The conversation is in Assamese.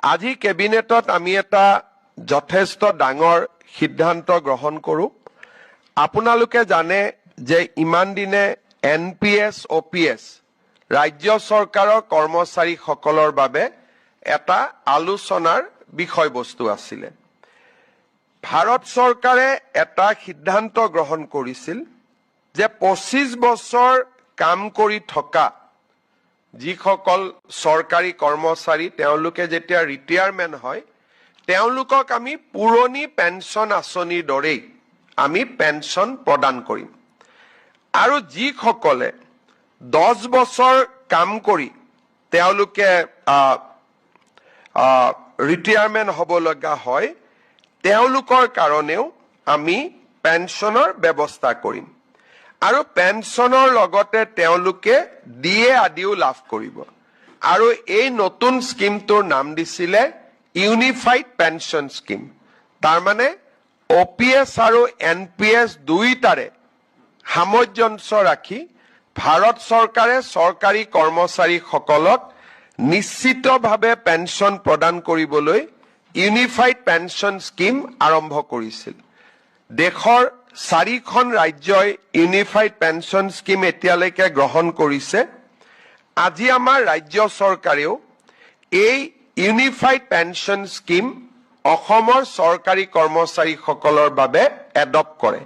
আজি কেবিনেটত আমি এটা যথেষ্ট ডাঙৰ সিদ্ধান্ত গ্ৰহণ কৰোঁ। আপোনালোকে জানে যে ইমান দিনে NPS OPS ৰাজ্য চৰকাৰৰ কৰ্মচাৰীসকলৰ বাবে এটা আলোচনাৰ বিষয়বস্তু আছিলে। ভাৰত চৰকাৰে এটা সিদ্ধান্ত গ্ৰহণ কৰিছিল যে 25 বছৰ কাম কৰি থকা যিসকল চৰকাৰী কৰ্মচাৰী তেওঁলোকে যেতিয়া ৰিটায়াৰমেণ্ট হয় তেওঁলোকক আমি পুৰণি পেঞ্চন আঁচনিৰ দৰেই আমি পেঞ্চন প্ৰদান কৰিম। আৰু যিসকলে 10 বছৰ কাম কৰি তেওঁলোকে ৰিটায়াৰমেণ্ট হ'ব লগা হয় তেওঁলোকৰ কাৰণেও আমি পেঞ্চনৰ ব্যৱস্থা কৰিম। আৰু পেঞ্চনৰ লগতে তেওঁলোকে DA আদিও লাভ কৰিব। আৰু এই নতুন স্কিমটোৰ নাম দিছিলে ইউনিফাইড পেঞ্চন স্কিম। তাৰ মানে OPS আৰু NPS দুইটাৰে সামঞ্জস্য ৰাখি ভাৰত চৰকাৰে চৰকাৰী কৰ্মচাৰীসকলক নিশ্চিতভাৱে পেঞ্চন প্ৰদান কৰিবলৈ ইউনিফাইড পেঞ্চন স্কিম আৰম্ভ কৰিছিল। দেশৰ 4খন ৰাজ্যই ইউনিফাইড পেঞ্চন স্কিম এতিয়ালৈকে গ্ৰহণ কৰিছে। আজি আমাৰ ৰাজ্য চৰকাৰেও এই ইউনিফাইড পেঞ্চন স্কিম অসমৰ চৰকাৰী কৰ্মচাৰীসকলৰ বাবে এডপ্ট কৰে।